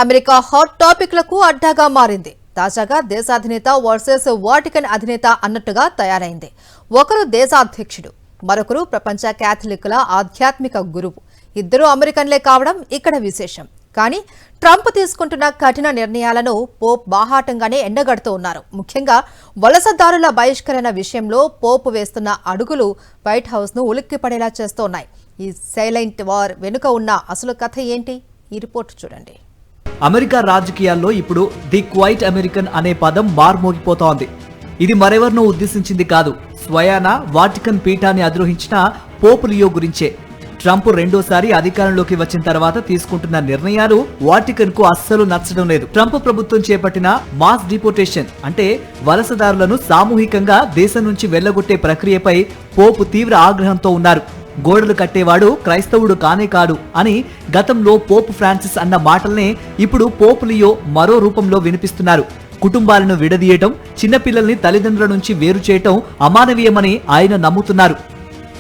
America hot టాపిక్లకు అడ్డాగా మారింది. తాజాగా దేశాధినేత వర్సెస్ వాటికన్ అధినేత అన్నట్టుగా తయారైంది. ఒకరు దేశాధ్యక్షుడు, మరొకరు ప్రపంచ క్యాథలిక్కుల ఆధ్యాత్మిక గురువు. ఇద్దరు అమెరికన్లే కావడం ఇక్కడ విశేషం. కానీ ట్రంప్ తీసుకుంటున్న కఠిన నిర్ణయాలను పోప్ బాహాటంగానే ఎండగడుతూ ఉన్నారు. ముఖ్యంగా వలసదారుల బహిష్కరణ విషయంలో పోప్ వేస్తున్న అడుగులు వైట్ హౌస్ ను ఉలిక్కిపడేలా చేస్తున్నాయి. ఈ సైలెంట్ వార్ వెనుక ఉన్న అసలు కథ ఏంటి? ఈ రిపోర్ట్ చూడండి. అమెరికా రాజకీయాల్లో ఇప్పుడు ది క్వైట్ అమెరికన్ అనే పదం మార్మోగిపోతోంది. ఇది మరెవరినో ఉద్దేశించింది కాదు, స్వయాన వాటికన్ పీఠాన్ని అధిరోహించిన పోప్ లియో గురించే. ట్రంప్ రెండోసారి అధికారంలోకి వచ్చిన తర్వాత తీసుకుంటున్న నిర్ణయాలు వాటికన్ కు అస్సలు నచ్చడం లేదు. ట్రంప్ ప్రభుత్వం చేపట్టిన మాస్ డిపోర్టేషన్ అంటే వలసదారులను సామూహికంగా దేశం నుంచి వెళ్లగొట్టే ప్రక్రియపై పోప్ తీవ్ర ఆగ్రహంతో ఉన్నారు. గోడలు కట్టేవాడు క్రైస్తవుడు కానే కాడు అని గతంలో పోప్ ఫ్రాన్సిస్ అన్న మాటల్నే ఇప్పుడు పోప్ లియో మరో రూపంలో వినిపిస్తున్నారు. కుటుంబాలను విడదీయటం, చిన్నపిల్లల్ని తల్లిదండ్రుల నుంచి వేరు చేయటం అమానవీయమని ఆయన నమ్ముతున్నారు.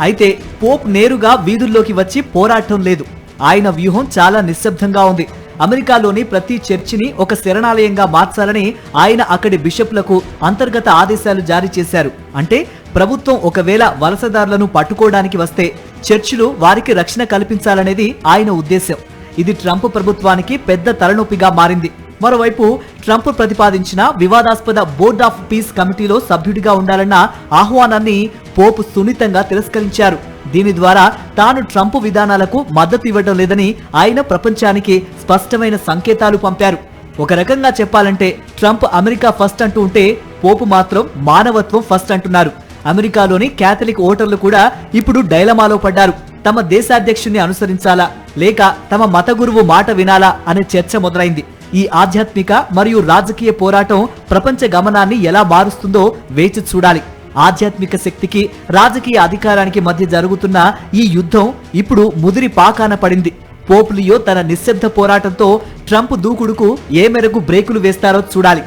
అయితే పోప్ నేరుగా వీధుల్లోకి వచ్చి పోరాటం లేదు. ఆయన వ్యూహం చాలా నిశ్శబ్దంగా ఉంది. అమెరికాలోని ప్రతి చర్చిని ఒక శరణాలయంగా మార్చాలని ఆయన అక్కడి బిషప్లకు అంతర్గత ఆదేశాలు జారీ చేశారు. అంటే ప్రభుత్వం ఒకవేళ వలసదారులను పట్టుకోవడానికి వస్తే చర్చిలు వారికి రక్షణ కల్పించాలనేది ఆయన ఉద్దేశం. ఇది ట్రంప్ ప్రభుత్వానికి పెద్ద తలనొప్పిగా మారింది. మరోవైపు ట్రంప్ ప్రతిపాదించిన వివాదాస్పద బోర్డ్ ఆఫ్ పీస్ కమిటీలో సభ్యుడిగా ఉండాలన్న ఆహ్వానాన్ని పోప్ సున్నితంగా తిరస్కరించారు. దీని ద్వారా తాను ట్రంప్ విధానాలకు మద్దతు ఇవ్వడం లేదని ఆయన ప్రపంచానికి స్పష్టమైన సంకేతాలు పంపారు. ఒక రకంగా చెప్పాలంటే ట్రంప్ అమెరికా ఫస్ట్ అంటూ ఉంటే పోపు మాత్రం మానవత్వం ఫస్ట్ అంటున్నారు. అమెరికాలోని క్యాథలిక్ ఓటర్లు కూడా ఇప్పుడు డైలమాలో పడ్డారు. తమ దేశాధ్యక్షుడిని అనుసరించాలా లేక తమ మత గురువు మాట వినాలా అనే చర్చ మొదలైంది. ఈ ఆధ్యాత్మిక మరియు రాజకీయ పోరాటం ప్రపంచ గమనాన్ని ఎలా మారుస్తుందో వేచి చూడాలి. ఆధ్యాత్మిక శక్తికి రాజకీయ అధికారానికి మధ్య జరుగుతున్న ఈ యుద్ధం ఇప్పుడు ముదిరి పాకాన పడింది. పోప్ లియో తన నిశ్శబ్ద పోరాటంతో ట్రంప్ దూకుడుకు ఏ మేరకు బ్రేకులు వేస్తారో చూడాలి.